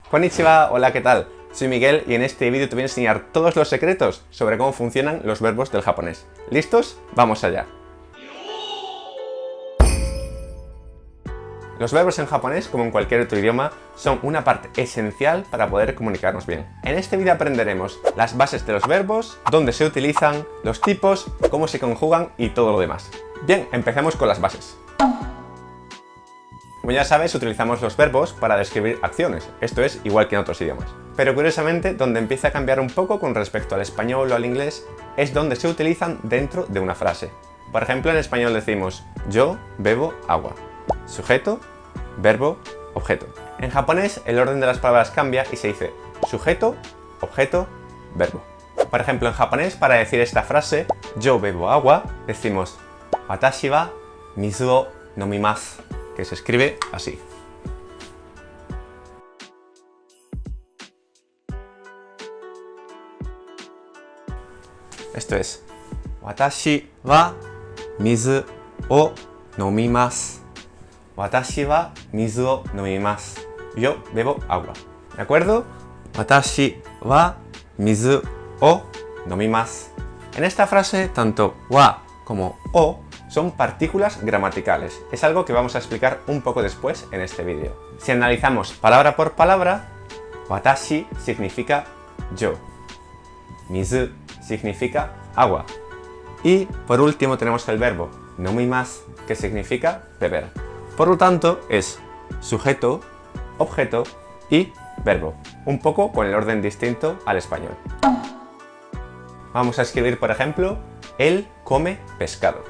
Konnichiwa, hola, ¿qué tal? Soy Miguel y en este vídeo te voy a enseñar todos los secretos sobre cómo funcionan los verbos del japonés. ¿Listos? ¡Vamos allá! Los verbos en japonés, como en cualquier otro idioma, son una parte esencial para poder comunicarnos bien. En este vídeo aprenderemos las bases de los verbos, dónde se utilizan, los tipos, cómo se conjugan y todo lo demás. Bien, empecemos con las bases. Como ya sabes, utilizamos los verbos para describir acciones, esto es igual que en otros idiomas. Pero curiosamente, donde empieza a cambiar un poco con respecto al español o al inglés, es donde se utilizan dentro de una frase. Por ejemplo, en español decimos yo bebo agua. Sujeto, verbo, objeto. En japonés, el orden de las palabras cambia y se dice sujeto, objeto, verbo. Por ejemplo, en japonés, para decir esta frase, yo bebo agua, decimos watashi wa mizu o nomimasu, que se escribe así. Esto es watashi wa mizu o nomimasu. Watashi wa mizu o nomimasu. Yo bebo agua. ¿De acuerdo? Watashi wa mizu o nomimasu. En esta frase, tanto wa como o son partículas gramaticales. Es algo que vamos a explicar un poco después en este vídeo. Si analizamos palabra por palabra, watashi significa yo. Mizu significa agua. Y por último tenemos el verbo nomimasu, que significa beber. Por lo tanto, es sujeto, objeto y verbo. Un poco con el orden distinto al español. Vamos a escribir, por ejemplo, él come pescado.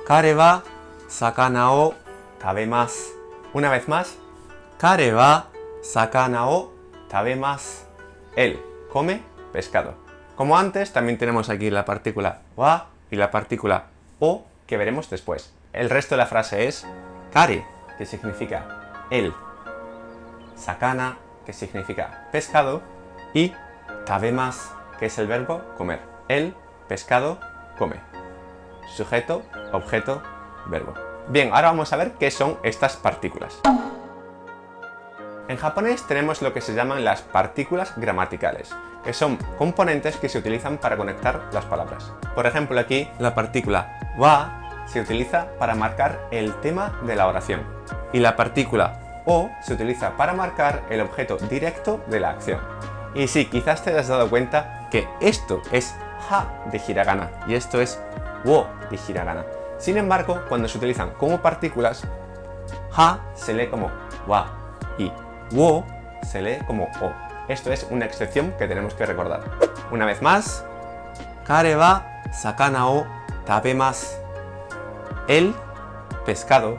Kare wa sakana o tabemasu. Una vez más, kare wa sakana o tabemasu. Él come pescado. Como antes, también tenemos aquí la partícula wa y la partícula o que veremos después. El resto de la frase es kare, que significa él, sakana, que significa pescado, y tabemasu, que es el verbo comer. El pescado come. Sujeto, objeto, verbo. Bien, ahora vamos a ver qué son estas partículas. En japonés tenemos lo que se llaman las partículas gramaticales, que son componentes que se utilizan para conectar las palabras. Por ejemplo, aquí la partícula wa se utiliza para marcar el tema de la oración y la partícula o se utiliza para marcar el objeto directo de la acción. Y sí, quizás te has dado cuenta que esto es ha de hiragana y esto es wo de hiragana. Sin embargo, cuando se utilizan como partículas, ha se lee como wa y wo se lee como o. Esto es una excepción que tenemos que recordar. Una vez más, kare wa sakana o tabemasu. Él, pescado,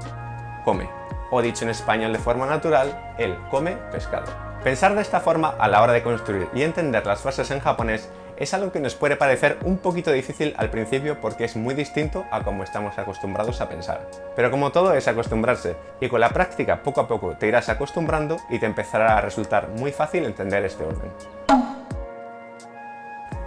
come. O dicho en español de forma natural, él come pescado. Pensar de esta forma a la hora de construir y entender las frases en japonés es algo que nos puede parecer un poquito difícil al principio porque es muy distinto a como estamos acostumbrados a pensar. Pero como todo es acostumbrarse y con la práctica poco a poco te irás acostumbrando y te empezará a resultar muy fácil entender este orden.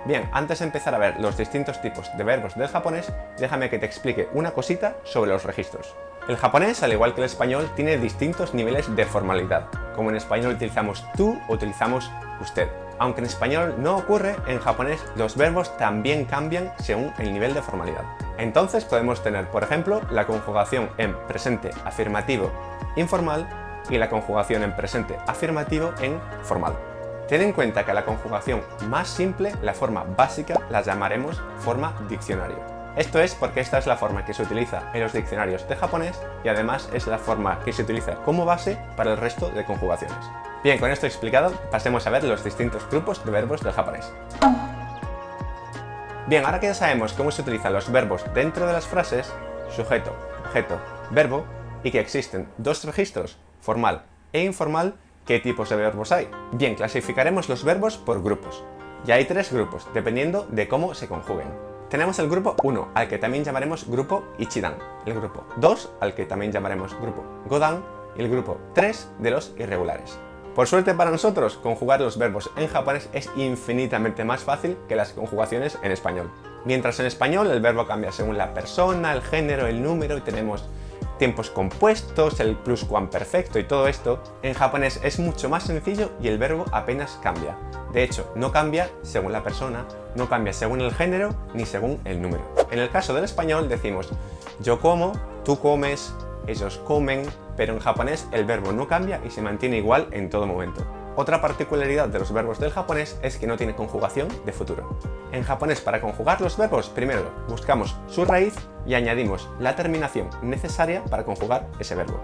Bien, antes de empezar a ver los distintos tipos de verbos del japonés, déjame que te explique una cosita sobre los registros. El japonés, al igual que el español, tiene distintos niveles de formalidad. Como en español utilizamos tú o utilizamos usted. Aunque en español no ocurre, en japonés los verbos también cambian según el nivel de formalidad. Entonces podemos tener, por ejemplo, la conjugación en presente afirmativo informal y la conjugación en presente afirmativo en formal. Ten en cuenta que a la conjugación más simple, la forma básica, la llamaremos forma diccionario. Esto es porque esta es la forma que se utiliza en los diccionarios de japonés y además es la forma que se utiliza como base para el resto de conjugaciones. Bien, con esto explicado, pasemos a ver los distintos grupos de verbos del japonés. Bien, ahora que ya sabemos cómo se utilizan los verbos dentro de las frases, sujeto, objeto, verbo, y que existen dos registros, formal e informal, ¿qué tipos de verbos hay? Bien, clasificaremos los verbos por grupos. Ya hay tres grupos, dependiendo de cómo se conjuguen. Tenemos el grupo 1, al que también llamaremos grupo Ichidan, el grupo 2, al que también llamaremos grupo Godan, y el grupo 3 de los irregulares. Por suerte para nosotros, conjugar los verbos en japonés es infinitamente más fácil que las conjugaciones en español. Mientras en español el verbo cambia según la persona, el género, el número y tenemos tiempos compuestos, el pluscuamperfecto y todo esto, en japonés es mucho más sencillo y el verbo apenas cambia. De hecho, no cambia según la persona, no cambia según el género ni según el número. En el caso del español decimos yo como, tú comes, ellos comen, pero en japonés el verbo no cambia y se mantiene igual en todo momento. Otra particularidad de los verbos del japonés es que no tiene conjugación de futuro. En japonés, para conjugar los verbos, primero buscamos su raíz y añadimos la terminación necesaria para conjugar ese verbo.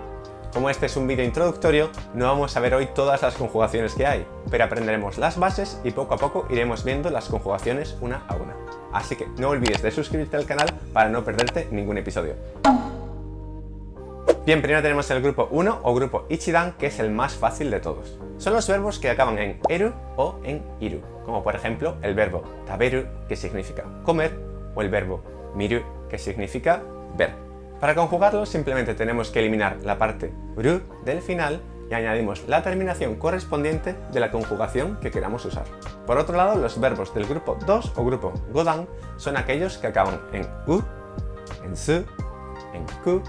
Como este es un vídeo introductorio, no vamos a ver hoy todas las conjugaciones que hay, pero aprenderemos las bases y poco a poco iremos viendo las conjugaciones una a una. Así que no olvides de suscribirte al canal para no perderte ningún episodio. Bien, primero tenemos el grupo 1 o grupo Ichidan, que es el más fácil de todos. Son los verbos que acaban en eru o en iru, como por ejemplo el verbo taberu, que significa comer, o el verbo miru, que significa ver. Para conjugarlos simplemente tenemos que eliminar la parte ru del final y añadimos la terminación correspondiente de la conjugación que queramos usar. Por otro lado, los verbos del grupo 2 o grupo godan son aquellos que acaban en u, en su, en ku,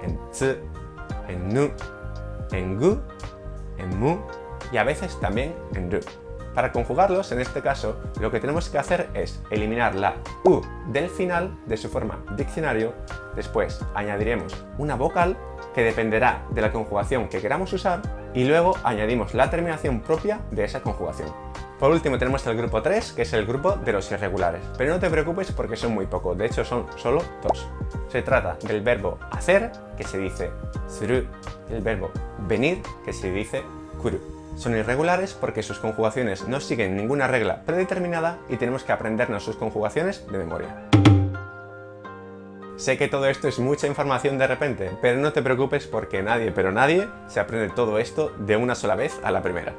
en tsu, en nu, en gu, en mu y a veces también en ru. Para conjugarlos, en este caso, lo que tenemos que hacer es eliminar la u del final de su forma diccionario, después añadiremos una vocal que dependerá de la conjugación que queramos usar y luego añadimos la terminación propia de esa conjugación. Por último tenemos el grupo 3, que es el grupo de los irregulares, pero no te preocupes porque son muy pocos, de hecho son solo dos. Se trata del verbo hacer, que se dice suru, y el verbo venir, que se dice kuru. Son irregulares porque sus conjugaciones no siguen ninguna regla predeterminada y tenemos que aprendernos sus conjugaciones de memoria. Sé que todo esto es mucha información de repente, pero no te preocupes porque nadie, pero nadie, se aprende todo esto de una sola vez a la primera.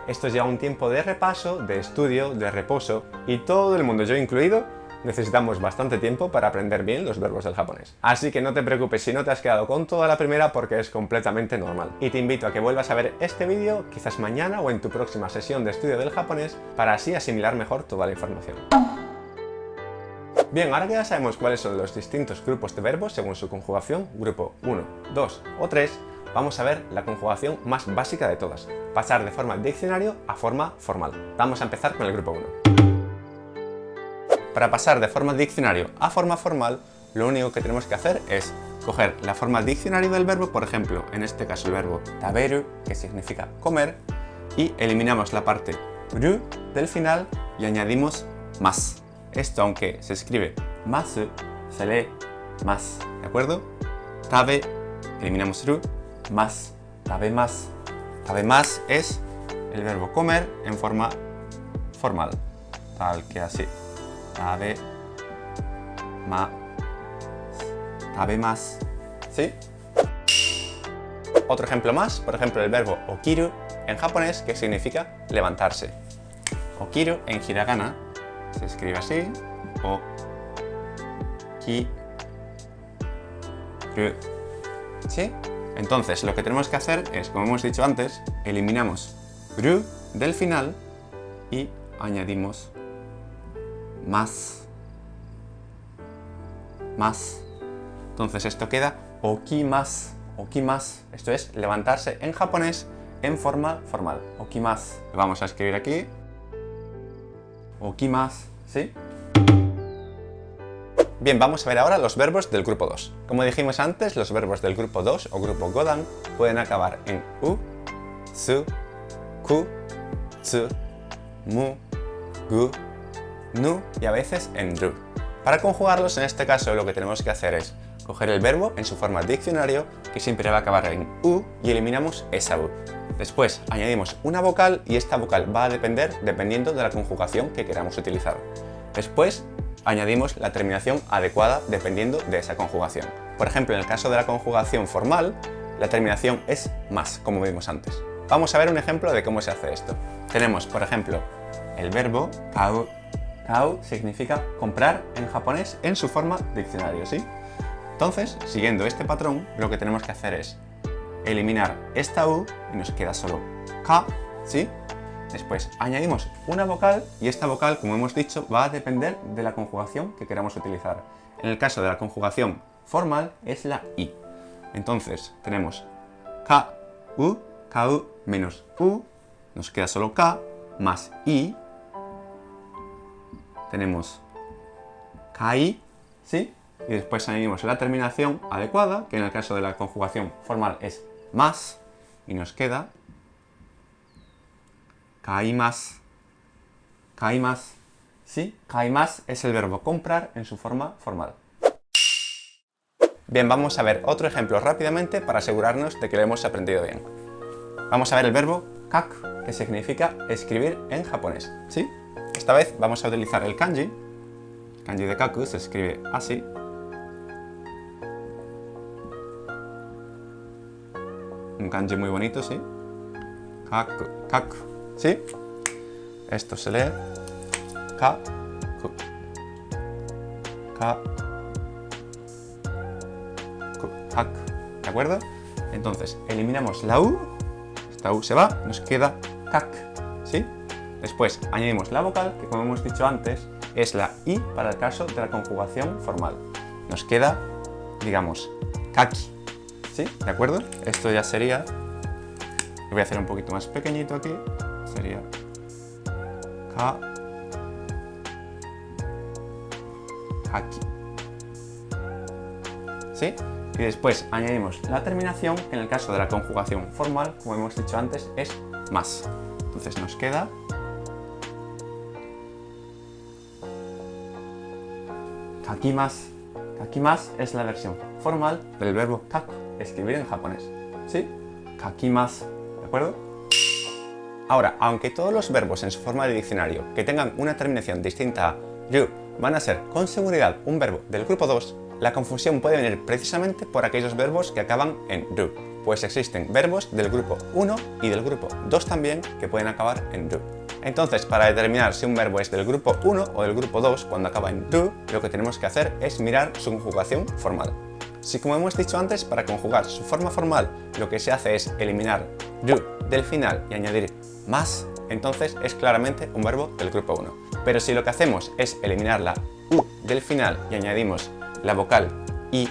Esto lleva un tiempo de repaso, de estudio, de reposo y todo el mundo, yo incluido, necesitamos bastante tiempo para aprender bien los verbos del japonés. Así que no te preocupes si no te has quedado con toda la primera porque es completamente normal. Y te invito a que vuelvas a ver este vídeo quizás mañana o en tu próxima sesión de estudio del japonés para así asimilar mejor toda la información. Bien, ahora que ya sabemos cuáles son los distintos grupos de verbos según su conjugación, grupo 1, 2 o 3, vamos a ver la conjugación más básica de todas, pasar de forma diccionario a forma formal. Vamos a empezar con el grupo 1. Para pasar de forma diccionario a forma formal, lo único que tenemos que hacer es coger la forma diccionario del verbo, por ejemplo, en este caso el verbo taberu, que significa comer, y eliminamos la parte ru del final y añadimos mas. Esto, aunque se escribe masu, se lee mas, ¿de acuerdo? Tabe, eliminamos ru, mas, tabe mas. Tabe mas es el verbo comer en forma formal, tal que así. Tabe ma, tabe mas, ¿sí? Otro ejemplo más, por ejemplo el verbo okiru en japonés, que significa levantarse. Okiru en hiragana se escribe así, o ki ru, ¿sí? Entonces lo que tenemos que hacer es, como hemos dicho antes, eliminamos ru del final y añadimos más. Entonces esto queda okimasu. Okimasu. Esto es levantarse en japonés en forma formal. Okimasu. Lo vamos a escribir aquí. Okimasu. ¿Sí? Bien, vamos a ver ahora los verbos del grupo 2. Como dijimos antes, los verbos del grupo 2 o grupo godan pueden acabar en u, su, ku, tsu, mu, gu, nu y a veces en ru. Para conjugarlos, en este caso, lo que tenemos que hacer es coger el verbo en su forma diccionario, que siempre va a acabar en u, y eliminamos esa u. Después añadimos una vocal y esta vocal va a depender dependiendo de la conjugación que queramos utilizar. Después añadimos la terminación adecuada dependiendo de esa conjugación. Por ejemplo, en el caso de la conjugación formal, la terminación es más, como vimos antes. Vamos a ver un ejemplo de cómo se hace esto. Tenemos, por ejemplo, el verbo kau. Kau significa comprar en japonés en su forma diccionario, ¿sí? Entonces, siguiendo este patrón, lo que tenemos que hacer es eliminar esta u y nos queda solo ka, ¿sí? Después añadimos una vocal y esta vocal, como hemos dicho, va a depender de la conjugación que queramos utilizar. En el caso de la conjugación formal es la I. Entonces tenemos KU menos U, nos queda solo K, más I. Tenemos KI, ¿sí? Y después añadimos la terminación adecuada, que en el caso de la conjugación formal es más, y nos queda kaimasu. Kaimasu, ¿sí? Kaimasu es el verbo comprar en su forma formal. Bien, vamos a ver otro ejemplo rápidamente para asegurarnos de que lo hemos aprendido bien. Vamos a ver el verbo kaku, que significa escribir en japonés, ¿sí? Esta vez vamos a utilizar el kanji. El kanji de kaku se escribe así. Un kanji muy bonito, ¿sí? Kaku, kaku, ¿sí? Esto se lee kaku, kaku, kaku, ¿de acuerdo? Entonces, eliminamos la U, esta U se va, nos queda kak, ¿sí? Después añadimos la vocal, que como hemos dicho antes, es la I para el caso de la conjugación formal. Nos queda, digamos, kaki, ¿sí? ¿De acuerdo? Esto ya sería, lo voy a hacer un poquito más pequeñito aquí, sería kaki, ¿sí? Y después añadimos la terminación, que en el caso de la conjugación formal, como hemos dicho antes, es más. Entonces nos queda kakimasu. Kakimasu es la versión formal del verbo kaku, escribir en japonés, ¿sí? Kakimasu, ¿de acuerdo? Ahora, aunque todos los verbos en su forma de diccionario que tengan una terminación distinta a ru van a ser con seguridad un verbo del grupo 2, la confusión puede venir precisamente por aquellos verbos que acaban en ru, pues existen verbos del grupo 1 y del grupo 2 también que pueden acabar en ru. Entonces, para determinar si un verbo es del grupo 1 o del grupo 2 cuando acaba en ru, lo que tenemos que hacer es mirar su conjugación formal. Si, como hemos dicho antes, para conjugar su forma formal lo que se hace es eliminar ru del final y añadir más, entonces es claramente un verbo del grupo 1. Pero si lo que hacemos es eliminar la u del final y añadimos la vocal i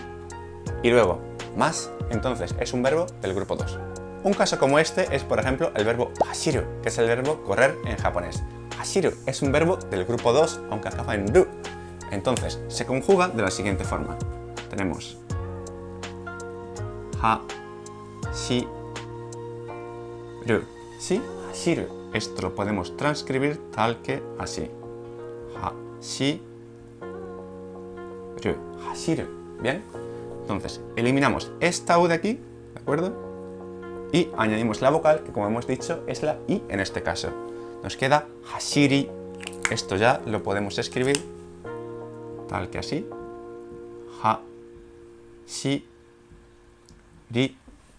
y luego más, entonces es un verbo del grupo 2. Un caso como este es, por ejemplo, el verbo hashiru, que es el verbo correr en japonés. Hashiru es un verbo del grupo 2, aunque acaba en ru. Entonces, se conjuga de la siguiente forma. Tenemos hashiru, ¿sí? Hashiru. Esto lo podemos transcribir tal que así. Hashiru. Hashiru. ¿Bien? Entonces, eliminamos esta U de aquí, ¿de acuerdo? Y añadimos la vocal, que como hemos dicho, es la I en este caso. Nos queda hashiri. Esto ya lo podemos escribir tal que así. Hashiri.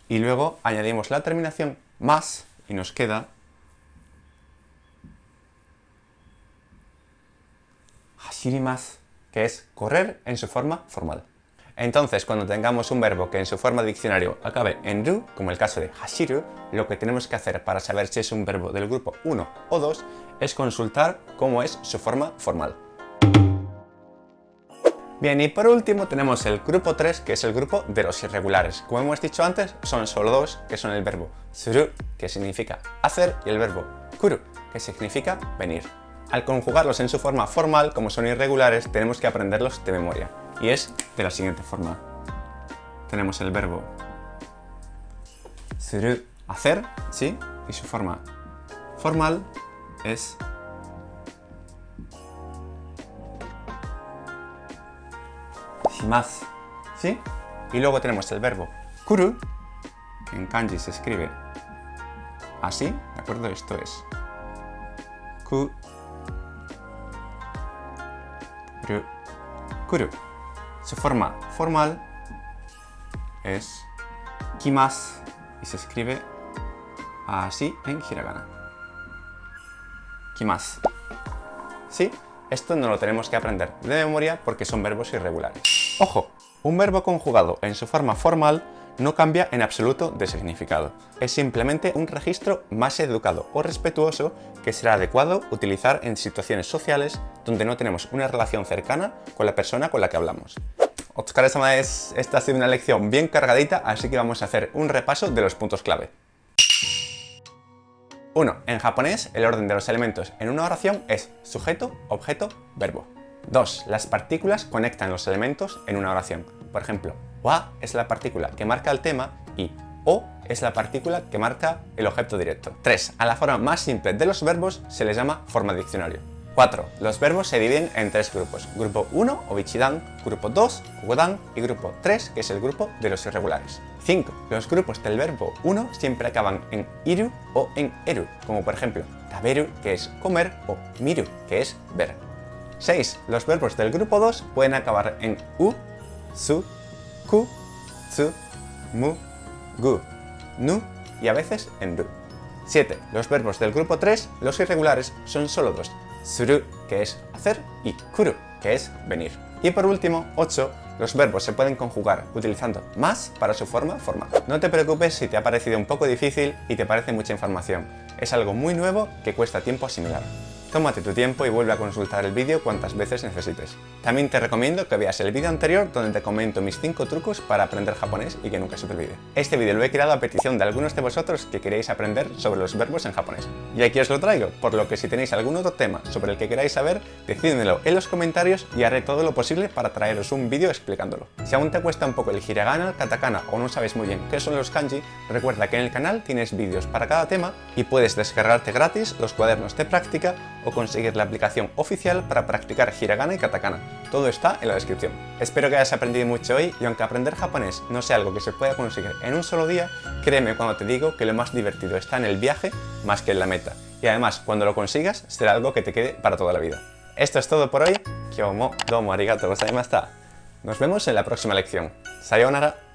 Y luego añadimos la terminación más y nos queda hashirimasu, que es correr en su forma formal. Entonces, cuando tengamos un verbo que en su forma de diccionario acabe en ru, como el caso de hashiru, lo que tenemos que hacer para saber si es un verbo del grupo 1 o 2 es consultar cómo es su forma formal. Bien, y por último tenemos el grupo 3, que es el grupo de los irregulares. Como hemos dicho antes, son solo dos, que son el verbo suru, que significa hacer, y el verbo kuru, que significa venir. Al conjugarlos en su forma formal, como son irregulares, tenemos que aprenderlos de memoria. Y es de la siguiente forma. Tenemos el verbo suru, hacer, ¿sí? Y su forma formal es shimasu, ¿sí? Y luego tenemos el verbo kuru, que en kanji se escribe así, ¿de acuerdo? Esto es kuru, kuru. Su forma formal es kimasu y se escribe así en hiragana. Kimasu. ¿Sí? Esto no lo tenemos que aprender de memoria porque son verbos irregulares. ¡Ojo! Un verbo conjugado en su forma formal no cambia en absoluto de significado. Es simplemente un registro más educado o respetuoso que será adecuado utilizar en situaciones sociales donde no tenemos una relación cercana con la persona con la que hablamos. Otsukare-sama desu. Esta ha sido una lección bien cargadita, así que vamos a hacer un repaso de los puntos clave. 1. En japonés, el orden de los elementos en una oración es sujeto, objeto, verbo. 2. Las partículas conectan los elementos en una oración. Por ejemplo, wa es la partícula que marca el tema y o es la partícula que marca el objeto directo. 3. A la forma más simple de los verbos se les llama forma diccionario. 4. Los verbos se dividen en 3 grupos. Grupo 1 o bichidan, grupo 2 kugodan y grupo 3 que es el grupo de los irregulares. 5. Los grupos del verbo 1 siempre acaban en iru o en eru, como por ejemplo taberu que es comer o miru que es ver. 6. Los verbos del grupo 2 pueden acabar en u, su, ku, tsu, mu, gu, nu y a veces en ru. 7. Los verbos del grupo 3, los irregulares, son solo 2. Suru, que es hacer, y kuru, que es venir. Y por último, 8. Los verbos se pueden conjugar utilizando más para su forma formal. No te preocupes si te ha parecido un poco difícil y te parece mucha información. Es algo muy nuevo que cuesta tiempo asimilar. Tómate tu tiempo y vuelve a consultar el vídeo cuantas veces necesites. También te recomiendo que veas el vídeo anterior donde te comento mis 5 trucos para aprender japonés y que nunca se te olvide. Este vídeo lo he creado a petición de algunos de vosotros que queréis aprender sobre los verbos en japonés. Y aquí os lo traigo, por lo que si tenéis algún otro tema sobre el que queráis saber, decídmelo en los comentarios y haré todo lo posible para traeros un vídeo explicándolo. Si aún te cuesta un poco el hiragana, el katakana o no sabes muy bien qué son los kanji, recuerda que en el canal tienes vídeos para cada tema y puedes descargarte gratis los cuadernos de práctica o conseguir la aplicación oficial para practicar hiragana y katakana. Todo está en la descripción. Espero que hayas aprendido mucho hoy y aunque aprender japonés no sea algo que se pueda conseguir en un solo día, créeme cuando te digo que lo más divertido está en el viaje más que en la meta. Y además, cuando lo consigas, será algo que te quede para toda la vida. Esto es todo por hoy. Kyou mo doumo arigatou gozaimashita. Nos vemos en la próxima lección. Sayonara.